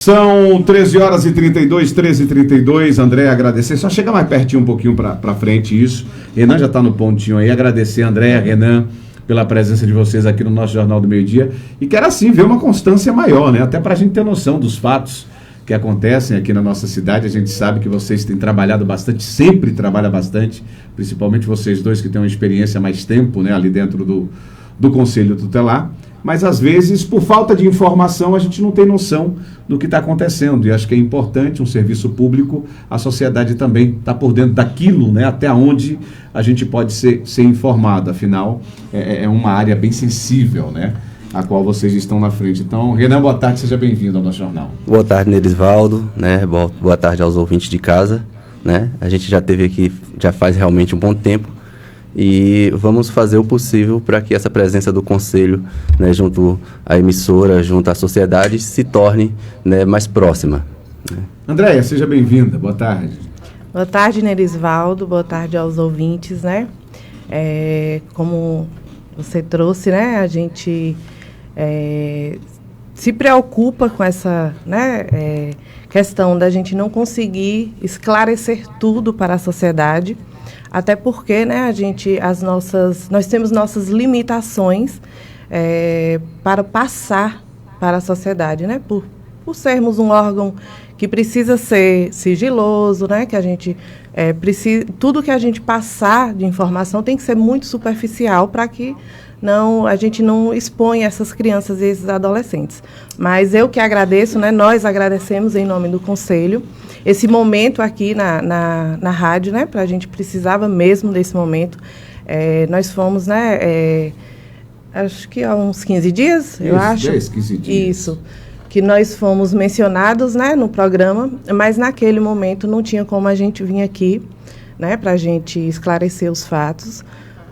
São 13 horas e 32, 13h32, André, agradecer, só chega mais pertinho um pouquinho para frente isso, Renan já está no pontinho aí, agradecer André, Renan, pela presença de vocês aqui no nosso Jornal do Meio Dia, e quero assim ver uma constância maior, né, até para a gente ter noção dos fatos que acontecem aqui na nossa cidade. A gente sabe que vocês têm trabalhado bastante, sempre trabalham bastante, principalmente vocês dois que têm uma experiência há mais tempo, né, ali dentro do Conselho Tutelar. Mas, às vezes, por falta de informação, a gente não tem noção do que está acontecendo. E acho que é importante um serviço público, a sociedade também está por dentro daquilo, né, até onde a gente pode ser informado. Afinal, é uma área bem sensível, né, a qual vocês estão na frente. Então, Renan, boa tarde, seja bem-vindo ao nosso jornal. Boa tarde, Nerisvaldo, né, boa tarde aos ouvintes de casa, né. A gente já esteve aqui, já faz realmente um bom tempo. E vamos fazer o possível para que essa presença do Conselho, né, junto à emissora, junto à sociedade, se torne, né, mais próxima. Andréia, seja bem-vinda, boa tarde. Boa tarde, Nerisvaldo, boa tarde aos ouvintes, né? Como você trouxe, né, a gente se preocupa com essa, né, questão da gente não conseguir esclarecer tudo para a sociedade. Até porque, né, nós temos nossas limitações para passar para a sociedade, né, por sermos um órgão que precisa ser sigiloso, né, que a gente tudo que a gente passar de informação tem que ser muito superficial para que a gente não exponha essas crianças e esses adolescentes. Mas eu que agradeço, né, nós agradecemos em nome do Conselho esse momento aqui na rádio, né, a gente precisava mesmo desse momento. Nós fomos, né, acho que há uns 15 dias, eu acho. 10, 15 dias. Isso, que nós fomos mencionados, né, no programa, mas naquele momento não tinha como a gente vir aqui, né, para a gente esclarecer os fatos,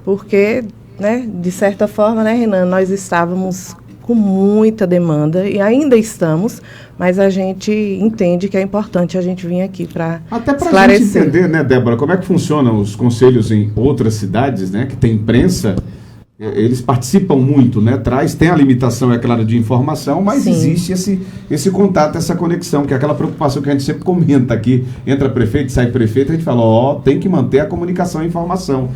porque, né, de certa forma, né, Renan, nós estávamos com muita demanda e ainda estamos, mas a gente entende que é importante a gente vir aqui para esclarecer. Até para a gente entender, né, Débora, como é que funcionam os conselhos em outras cidades, né, que tem imprensa, eles participam muito, né, tem a limitação, é claro, de informação, mas sim, existe esse contato, essa conexão, que é aquela preocupação que a gente sempre comenta aqui, entra prefeito, sai prefeito, a gente fala, tem que manter a comunicação e a informação.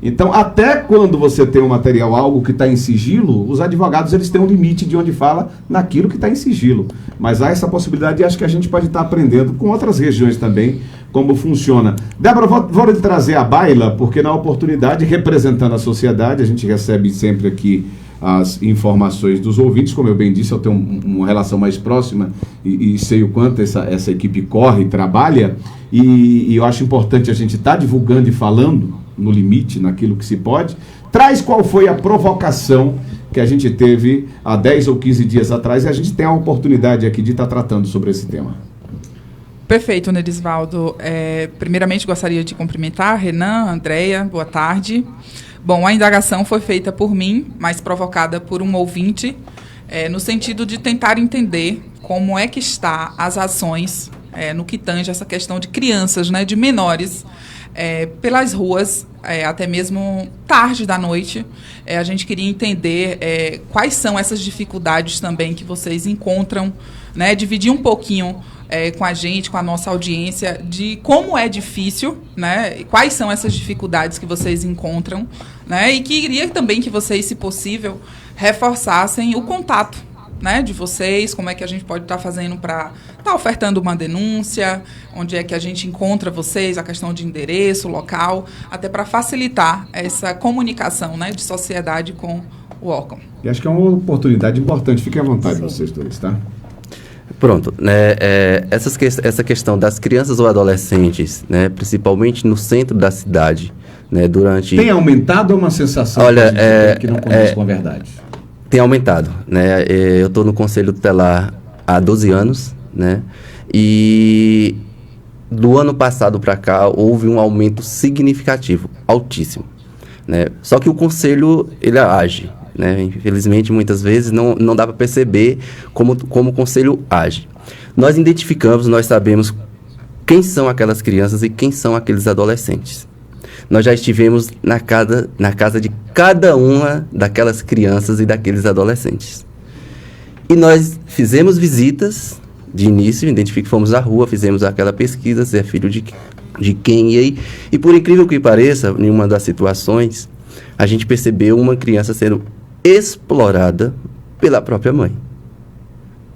Então, até quando você tem um material, algo que está em sigilo, os advogados eles têm um limite de onde fala naquilo que está em sigilo. Mas há essa possibilidade e acho que a gente pode estar aprendendo com outras regiões também como funciona. Débora, vou lhe trazer a baila, porque na oportunidade, representando a sociedade, a gente recebe sempre aqui as informações dos ouvintes. Como eu bem disse, eu tenho uma relação mais próxima e sei o quanto essa equipe corre e trabalha. E eu acho importante a gente estar divulgando e falando no limite, naquilo que se pode. Traz qual foi a provocação que a gente teve há 10 ou 15 dias atrás e a gente tem a oportunidade aqui de estar tratando sobre esse tema. Perfeito, Nerisvaldo. Primeiramente, gostaria de cumprimentar Renan, Andréia, boa tarde. Bom, a indagação foi feita por mim, mas provocada por um ouvinte, no sentido de tentar entender como é que está as ações no que tange essa questão de crianças, né, de menores, pelas ruas, até mesmo tarde da noite. A gente queria entender quais são essas dificuldades também que vocês encontram, né, dividir um pouquinho com a gente, com a nossa audiência, de como é difícil, né, e quais são essas dificuldades que vocês encontram, né, e queria também que vocês, se possível, reforçassem o contato, né, de vocês, como é que a gente pode estar fazendo para estar ofertando uma denúncia, onde é que a gente encontra vocês, a questão de endereço, local, até para facilitar essa comunicação, né, de sociedade com o órgão. E acho que é uma oportunidade importante, fiquem à vontade. Sim, vocês dois, tá? Pronto, né, essa questão das crianças ou adolescentes, né, principalmente no centro da cidade, né, durante... Tem aumentado ou uma sensação que não condiz com a verdade? Tem aumentado, né, eu estou no Conselho Tutelar há 12 anos, né, e do ano passado para cá houve um aumento significativo, altíssimo, né, só que o Conselho, ele age, né? Infelizmente, muitas vezes não dá para perceber como o Conselho age. Nós identificamos, nós sabemos quem são aquelas crianças e quem são aqueles adolescentes. Nós já estivemos na casa de cada uma daquelas crianças e daqueles adolescentes. E nós fizemos visitas, De início, fomos à rua, fizemos aquela pesquisa, se é filho de quem, e por incrível que pareça, em uma das situações, a gente percebeu uma criança sendo explorada pela própria mãe,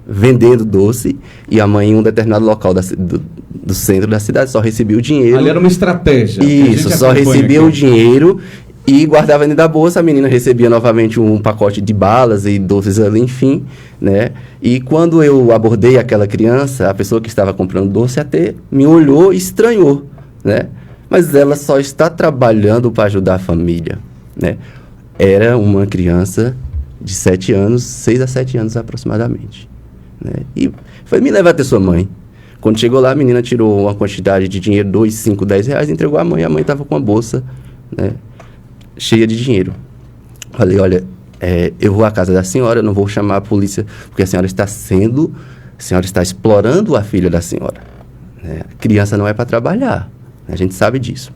vendendo doce, e a mãe em um determinado local do centro da cidade só recebia o dinheiro. Ali era uma estratégia. Isso, só recebia o dinheiro e guardava dentro da bolsa. A menina recebia novamente um pacote de balas e doces ali, enfim, né? E quando eu abordei aquela criança, a pessoa que estava comprando doce até me olhou e estranhou, né? Mas ela só está trabalhando para ajudar a família, né? Era uma criança de 7 anos, 6 a 7 anos aproximadamente, né? E foi me levar até sua mãe. Quando chegou lá, a menina tirou uma quantidade de dinheiro, 2, 5, 10 reais, entregou à mãe. A mãe estava com a bolsa, né, cheia de dinheiro. Falei, olha, eu vou à casa da senhora, eu não vou chamar a polícia, porque a senhora está explorando a filha da senhora, né? A criança não é para trabalhar, a gente sabe disso.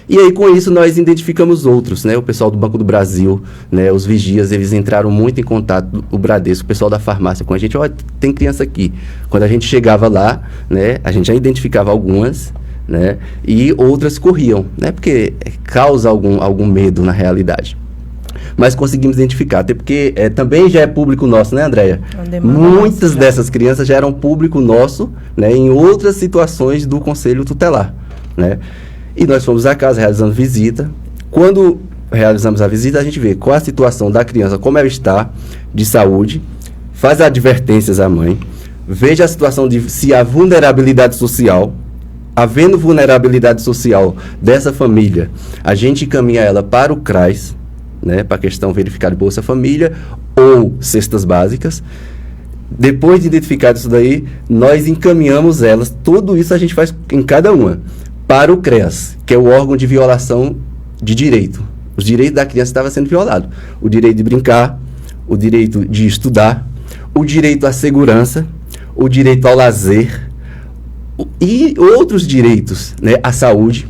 E aí, com isso, nós identificamos outros, né? O pessoal do Banco do Brasil, né? Os vigias, eles entraram muito em contato, o Bradesco, o pessoal da farmácia com a gente. Olha, tem criança aqui. Quando a gente chegava lá, né? A gente já identificava algumas, né? E outras corriam, né? Porque causa algum medo na realidade. Mas conseguimos identificar, até porque também já é público nosso, né, Andréia? Muitas dessas crianças já eram público nosso, né? Em outras situações do Conselho Tutelar, né? E nós fomos à casa, realizando visita. Quando realizamos a visita, a gente vê qual a situação da criança, como ela está de saúde, faz advertências à mãe, veja a situação de se há vulnerabilidade social. Havendo vulnerabilidade social dessa família, a gente encaminha ela para o CRAS, né, para a questão verificada de Bolsa Família ou cestas básicas. Depois de identificado isso daí, nós encaminhamos elas, tudo isso a gente faz em cada uma, para o CREAS, que é o órgão de violação de direito. Os direitos da criança estavam sendo violados. O direito de brincar, o direito de estudar, o direito à segurança, o direito ao lazer e outros direitos, né, à saúde.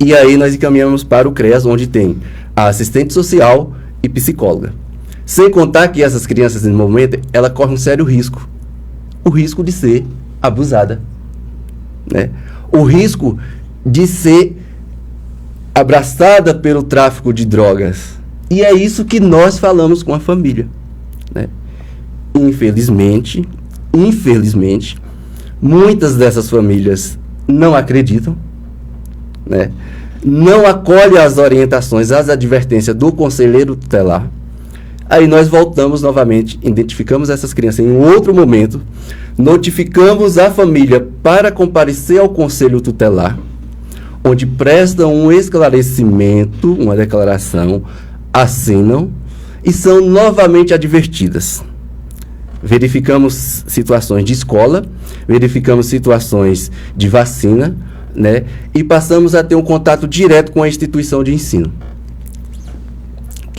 E aí nós encaminhamos para o CREAS, onde tem a assistente social e psicóloga. Sem contar que essas crianças, nesse momento, ela corre um sério risco. O risco de ser abusada, né? O risco de ser abraçada pelo tráfico de drogas. E é isso que nós falamos com a família, né? Infelizmente, muitas dessas famílias não acreditam, né? Não acolhem as orientações, as advertências do conselheiro tutelar. Aí nós voltamos novamente, identificamos essas crianças em um outro momento, notificamos a família para comparecer ao conselho tutelar, onde prestam um esclarecimento, uma declaração, assinam e são novamente advertidas. Verificamos situações de escola, verificamos situações de vacina, né? E passamos a ter um contato direto com a instituição de ensino.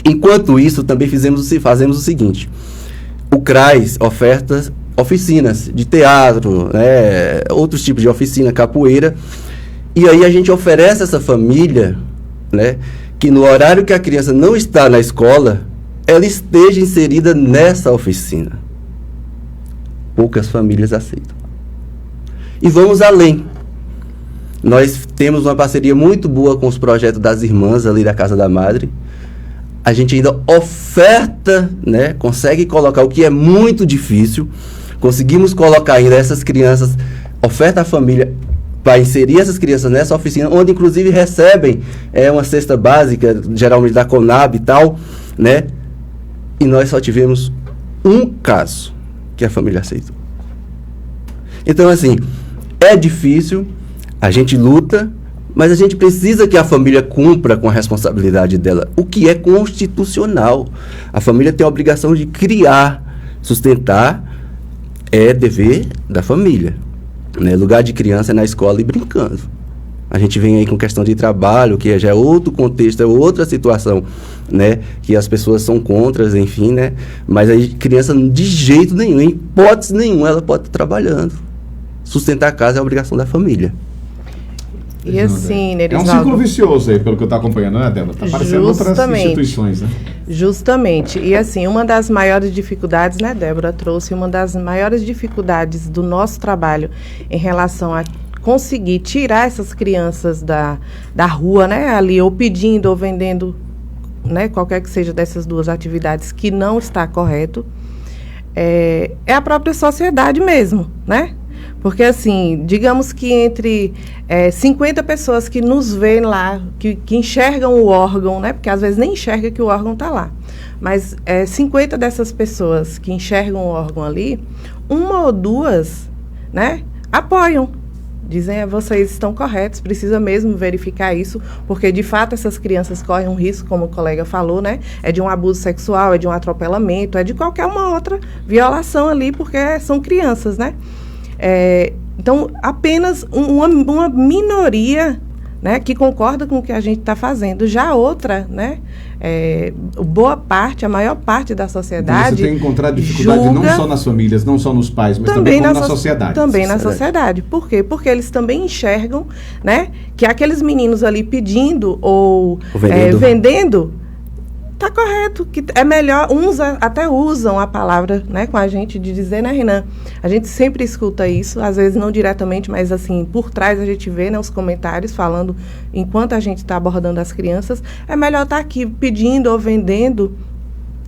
Enquanto isso, também fazemos o seguinte: o CRAS oferta oficinas de teatro, né? Outros tipos de oficina, capoeira, e aí a gente oferece a essa família, né, que no horário que a criança não está na escola, ela esteja inserida nessa oficina. Poucas famílias aceitam. E vamos além. Nós temos uma parceria muito boa com os projetos das irmãs ali da Casa da Madre. A gente ainda oferta, né, consegue colocar, o que é muito difícil, conseguimos colocar ainda essas crianças, oferta à família para inserir essas crianças nessa oficina, onde inclusive recebem uma cesta básica, geralmente da Conab e tal, né? E nós só tivemos um caso que a família aceitou. Então, assim, é difícil, a gente luta, mas a gente precisa que a família cumpra com a responsabilidade dela, o que é constitucional. A família tem a obrigação de criar, sustentar, é dever da família, né? Lugar de criança é na escola e brincando. A gente vem aí com questão de trabalho, que já é outro contexto, é outra situação, né? Que as pessoas são contras, enfim, né? Mas aí criança de jeito nenhum, em hipótese nenhuma, ela pode estar trabalhando. Sustentar a casa é a obrigação da família. E assim, Nerisaldo, é um ciclo vicioso aí, pelo que eu estou acompanhando, né, Débora? Está aparecendo outras instituições, né? Justamente. E assim, uma das maiores dificuldades, né, Débora trouxe, uma das maiores dificuldades do nosso trabalho em relação a conseguir tirar essas crianças da rua, né, ali, ou pedindo ou vendendo, né, qualquer que seja dessas duas atividades que não está correto, é a própria sociedade mesmo, né? Porque, assim, digamos que entre 50 pessoas que nos veem lá, que enxergam o órgão, né? Porque às vezes nem enxerga que o órgão está lá. Mas 50 dessas pessoas que enxergam o órgão ali, uma ou duas, né, apoiam. Dizem, vocês estão corretos, precisa mesmo verificar isso, porque de fato essas crianças correm um risco, como o colega falou, né? É de um abuso sexual, é de um atropelamento, é de qualquer uma outra violação ali, porque são crianças, né? Então, apenas uma minoria, né, que concorda com o que a gente está fazendo. Já a outra, né, boa parte, a maior parte da sociedade... Então, você tem encontrado dificuldade não só nas famílias, não só nos pais, mas também como na sociedade. Também na sociedade. Por quê? Porque eles também enxergam, né, que aqueles meninos ali pedindo ou vendendo... Tá correto, que é melhor, uns até usam a palavra, né, com a gente, de dizer, né, Renan? A gente sempre escuta isso, às vezes não diretamente, mas assim, por trás a gente vê, né, os comentários falando, enquanto a gente está abordando as crianças, é melhor estar aqui pedindo ou vendendo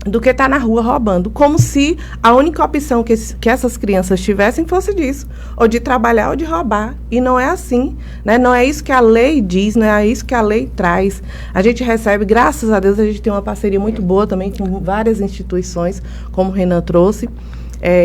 do que estar na rua roubando, como se a única opção que essas crianças tivessem fosse disso, ou de trabalhar ou de roubar, e não é assim, né? Não é isso que a lei diz, não é isso que a lei traz. A gente recebe, graças a Deus, a gente tem uma parceria muito boa também com várias instituições, como o Renan trouxe,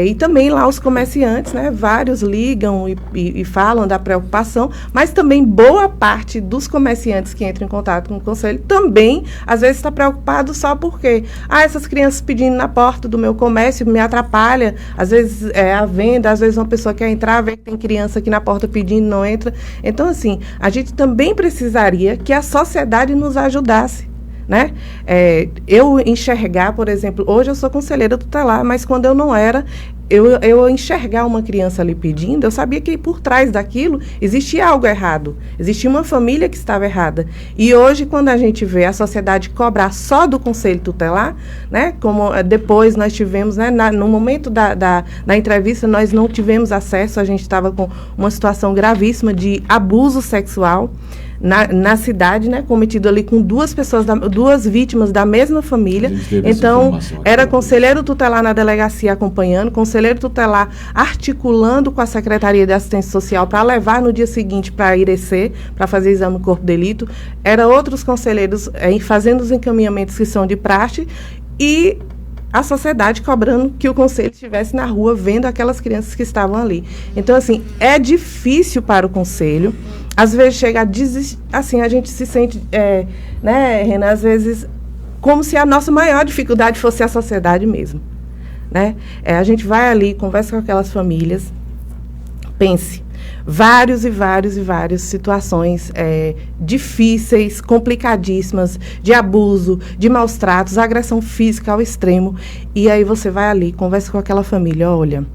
e também lá os comerciantes, né, vários ligam e falam da preocupação, mas também boa parte dos comerciantes que entram em contato com o Conselho também, às vezes, está preocupado só porque essas crianças pedindo na porta do meu comércio me atrapalha, às vezes a venda, às vezes uma pessoa quer entrar, vê que tem criança aqui na porta pedindo, não entra. Então, assim, a gente também precisaria que a sociedade nos ajudasse, né? Eu enxergar, por exemplo, hoje eu sou conselheira tutelar, mas quando eu não era, eu enxergar uma criança ali pedindo, eu sabia que por trás daquilo existia algo errado, existia uma família que estava errada. E hoje, quando a gente vê a sociedade cobrar só do conselho tutelar, né, como depois nós tivemos, né, no momento da entrevista, nós não tivemos acesso, a gente estava com uma situação gravíssima de abuso sexual na cidade, né, cometido ali com duas vítimas da mesma família. Então, era conselheiro tutelar na delegacia acompanhando, conselheiro tutelar articulando com a Secretaria de Assistência Social para levar no dia seguinte para a Irecê, para fazer exame no corpo de delito. Era outros conselheiros fazendo os encaminhamentos que são de praxe e a sociedade cobrando que o conselho estivesse na rua vendo aquelas crianças que estavam ali. Então, assim, é difícil para o conselho. Às vezes chega assim, a gente se sente, né, Renan, às vezes, como se a nossa maior dificuldade fosse a sociedade mesmo, né? A gente vai ali, conversa com aquelas famílias, pense, várias situações difíceis, complicadíssimas, de abuso, de maus tratos, agressão física ao extremo, e aí você vai ali, conversa com aquela família, olha,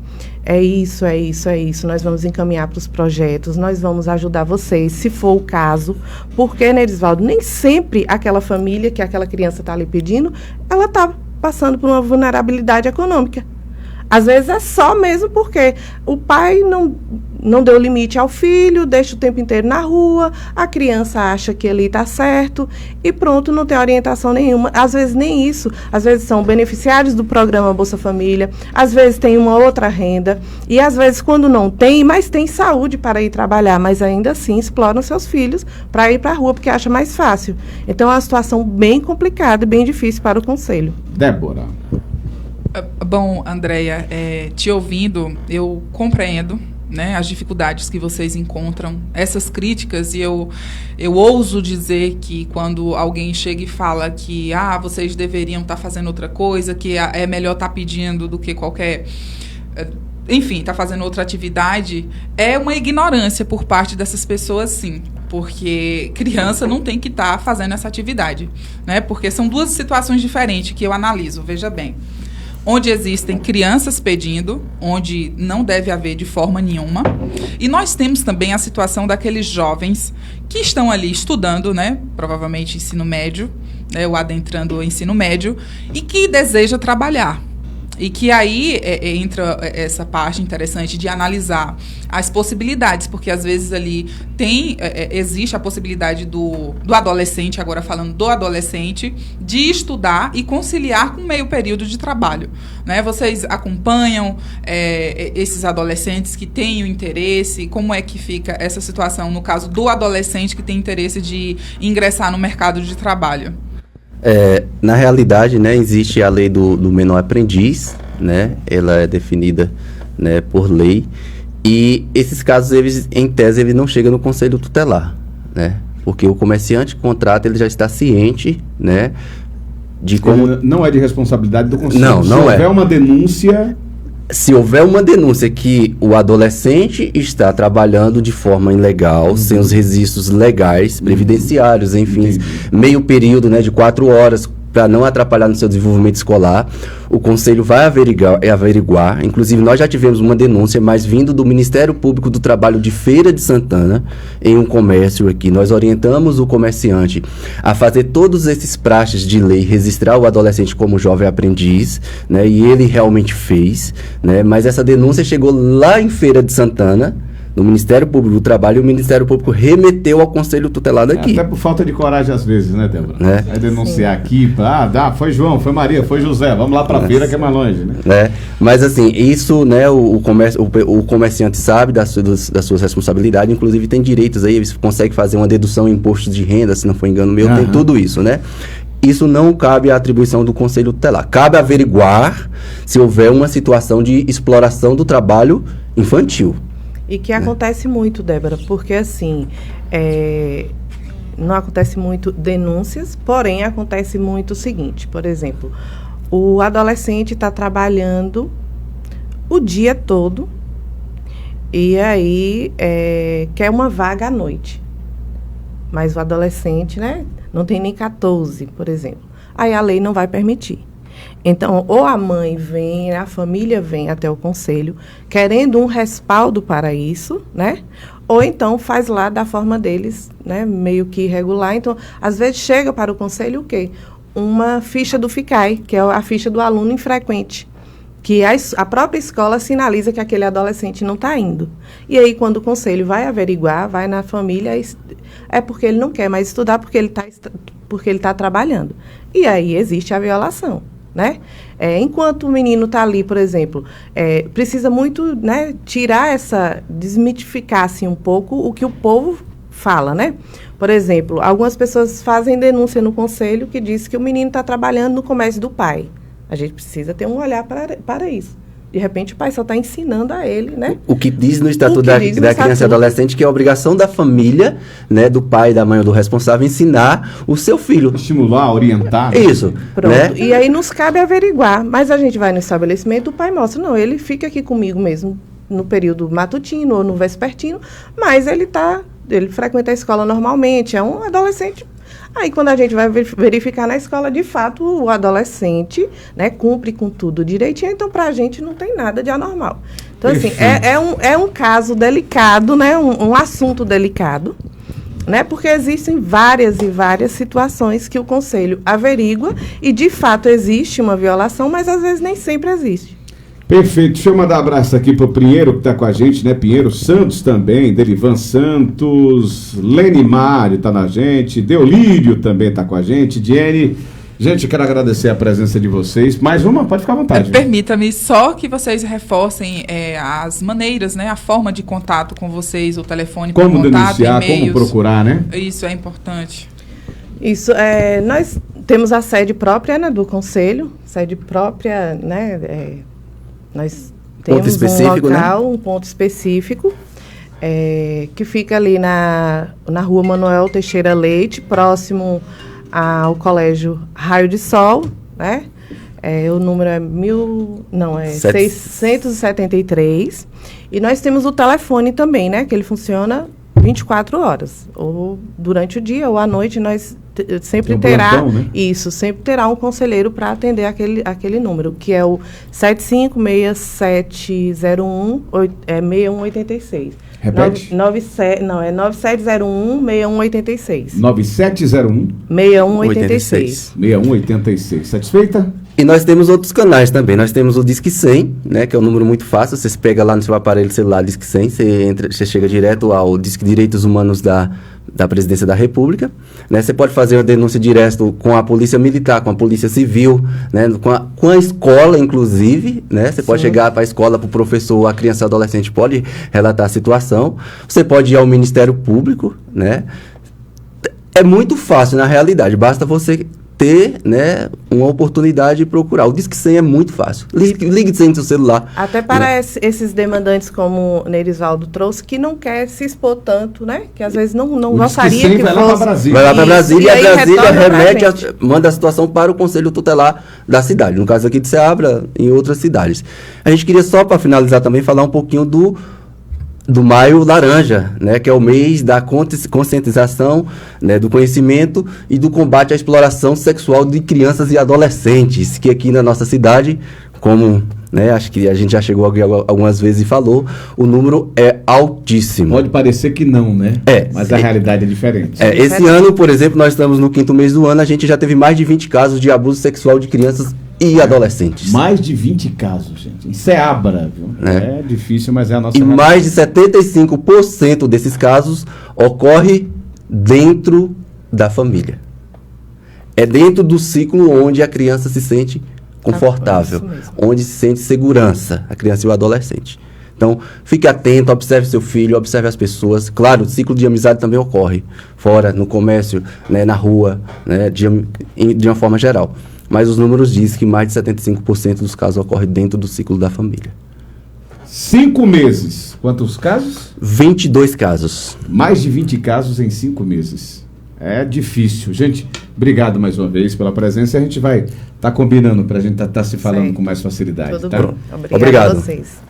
é isso, nós vamos encaminhar para os projetos, nós vamos ajudar vocês, se for o caso, porque, né, Erisvaldo, nem sempre aquela família que aquela criança está ali pedindo, ela está passando por uma vulnerabilidade econômica. Às vezes é só mesmo porque o pai não deu limite ao filho, deixa o tempo inteiro na rua, a criança acha que ali está certo e pronto, não tem orientação nenhuma. Às vezes nem isso, às vezes são beneficiários do programa Bolsa Família, às vezes tem uma outra renda e às vezes quando não tem, mas tem saúde para ir trabalhar, mas ainda assim exploram seus filhos para ir para a rua porque acha mais fácil. Então é uma situação bem complicada e bem difícil para o Conselho. Débora. Bom, Andréia, te ouvindo, eu compreendo, né, as dificuldades que vocês encontram, essas críticas, e eu ouso dizer que quando alguém chega e fala que vocês deveriam estar fazendo outra coisa, que é melhor estar pedindo do que qualquer... Enfim, estar fazendo outra atividade, é uma ignorância por parte dessas pessoas, sim. Porque criança não tem que estar fazendo essa atividade, né? Porque são duas situações diferentes que eu analiso, veja bem. onde existem crianças pedindo, onde não deve haver de forma nenhuma. E nós temos também a situação daqueles jovens que estão ali estudando, né, provavelmente ensino médio, né, ou adentrando o ensino médio, e que deseja trabalhar. E que aí entra essa parte interessante de analisar as possibilidades, porque às vezes ali existe a possibilidade do adolescente, agora falando do adolescente, de estudar e conciliar com meio período de trabalho. Né? Vocês acompanham esses adolescentes que têm o interesse? Como é que fica essa situação no caso do adolescente que tem interesse de ingressar no mercado de trabalho? Na realidade, né, existe a lei do menor aprendiz, né, ela é definida, né, por lei, e esses casos, eles, em tese, eles não chegam no conselho tutelar, né, porque o comerciante que contrata, ele já está ciente, né, de como... Ele não é de responsabilidade do conselho. Não é. Se houver uma denúncia... Se houver uma denúncia que o adolescente está trabalhando de forma ilegal, sem os registros legais, previdenciários, enfim, meio período, né, de 4 horas, para não atrapalhar no seu desenvolvimento escolar, o Conselho vai averiguar. Inclusive, nós já tivemos uma denúncia, mas vindo do Ministério Público do Trabalho de Feira de Santana, em um comércio aqui. Nós orientamos o comerciante a fazer todos esses praxes de lei, registrar o adolescente como jovem aprendiz, né, e ele realmente fez, né, mas essa denúncia chegou lá em Feira de Santana, no Ministério Público do Trabalho, e o Ministério Público remeteu ao Conselho Tutelar daqui. Até por falta de coragem às vezes, né, Débora? É denunciar aqui, foi João, foi Maria, foi José, vamos lá para a feira que é mais longe, né? Mas assim, isso, né, o comerciante sabe das suas responsabilidades, inclusive tem direitos aí, eles conseguem fazer uma dedução em imposto de renda, se não for engano meu, tem tudo isso, né? Isso não cabe à atribuição do Conselho Tutelar. Cabe averiguar se houver uma situação de exploração do trabalho infantil. E que acontece muito, Débora, porque assim, não acontece muito denúncias, porém acontece muito o seguinte, por exemplo, o adolescente está trabalhando o dia todo e aí quer uma vaga à noite. Mas o adolescente, né, não tem nem 14, por exemplo. Aí a lei não vai permitir. Então, ou a mãe vem, a família vem até o conselho, querendo um respaldo para isso, né? Ou então faz lá da forma deles, né? Meio que irregular. Então, às vezes chega para o conselho o quê? Uma ficha do FICAI, que é a ficha do aluno infrequente, que a própria escola sinaliza que aquele adolescente não está indo. E aí, quando o conselho vai averiguar, vai na família, é porque ele não quer mais estudar, porque ele está trabalhando. E aí existe a violação. Né? Enquanto o menino está ali, por exemplo, precisa muito, né, desmitificar assim, um pouco o que o povo fala, né? Por exemplo, algumas pessoas fazem denúncia no conselho que diz que o menino está trabalhando no comércio do pai. A gente precisa ter um olhar para isso. De repente, o pai só está ensinando a ele, né? O que diz no Estatuto da Criança e Adolescente, que é a obrigação da família, né, do pai, da mãe ou do responsável, ensinar o seu filho. Estimular, orientar. Isso. Pronto. Né? E aí nos cabe averiguar. Mas a gente vai no estabelecimento, o pai mostra, não, ele fica aqui comigo mesmo no período matutino ou no vespertino, mas ele frequenta a escola normalmente, é um adolescente. Aí, quando a gente vai verificar na escola, de fato, o adolescente, né, cumpre com tudo direitinho, então, para a gente, não tem nada de anormal. Então, assim, é um caso delicado, né, um assunto delicado, né, porque existem várias e várias situações que o Conselho averigua e, de fato, existe uma violação, mas, às vezes, nem sempre existe. Perfeito. Deixa eu mandar um abraço aqui para o Pinheiro, que está com a gente, né? Pinheiro Santos também, Delivan Santos, Lene Mário está na gente, Deolírio também está com a gente, Diene. Gente, eu quero agradecer a presença de vocês. Mais uma, pode ficar à vontade. Permita-me só que vocês reforcem as maneiras, né? A forma de contato com vocês, o telefone para contato, denunciar, e-mails. como procurar, né? Isso é importante. Isso, nós temos a sede própria, né, do Conselho, sede própria, né, nós temos um local, né? Um ponto específico, que fica ali na rua Manuel Teixeira Leite, próximo ao Colégio Raio de Sol, né? O número é 673. E nós temos o telefone também, né? Que ele funciona 24 horas, ou durante o dia ou à noite, nós sempre Tem um terá plantão, né? isso, sempre terá um conselheiro para atender aquele número, que é o 756701-6186. Repete? 9701-6186. 9701 6186. 6186. Satisfeita? E nós temos outros canais também. Nós temos o Disque 100, né, que é um número muito fácil. Você pega lá no seu aparelho celular Disque 100, você chega direto ao Disque Direitos Humanos da Presidência da República, né? Você pode fazer uma denúncia direto com a Polícia Militar, com a Polícia Civil, né? Com a escola, inclusive, né? Você pode chegar para a escola, para o professor, a criança e adolescente pode relatar a situação. Você pode ir ao Ministério Público, né? É muito fácil, na realidade. Basta você ter, né, uma oportunidade de procurar. O Disque 100 é muito fácil. Ligue 100 no seu celular. Até para né? esses demandantes, como o Nerisvaldo trouxe, que não quer se expor tanto, né? Que às vezes não O gostaria Disque 100 que vai lá fosse. para Brasília. Vai lá para Isso, Brasília e e a aí Brasília retorna pra remete, gente. manda a situação para o Conselho Tutelar da cidade. No caso aqui de Ceabra, em outras cidades. A gente queria só, para finalizar também, falar um pouquinho do Maio Laranja, né, que é o mês da conscientização, né, do conhecimento e do combate à exploração sexual de crianças e adolescentes, que aqui na nossa cidade, como, né, acho que a gente já chegou aqui algumas vezes e falou, o número é altíssimo. Pode parecer que não, né? Mas a sim. realidade é diferente. Esse ano, por exemplo, nós estamos no 5º mês do ano, a gente já teve mais de 20 casos de abuso sexual de crianças e adolescentes. Mais de 20 casos, gente. Em Ceabra, viu? É difícil, mas é a nossa E realidade. mais de 75% desses casos ocorre dentro da família. É dentro do ciclo onde a criança se sente confortável, isso mesmo. onde se sente segurança, a criança e o adolescente. Então, fique atento, observe seu filho, observe as pessoas. Claro, o ciclo de amizade também ocorre fora, no comércio, né, na rua, né, de uma forma geral. Mas os números dizem que mais de 75% dos casos ocorrem dentro do ciclo da família. 5 meses. Quantos casos? 22 casos. Mais de 20 casos em 5 meses. É difícil. Gente, obrigado mais uma vez pela presença. A gente vai estar combinando para a gente estar se falando Certo. com mais facilidade. Tudo tá? bom. Obrigado. A vocês.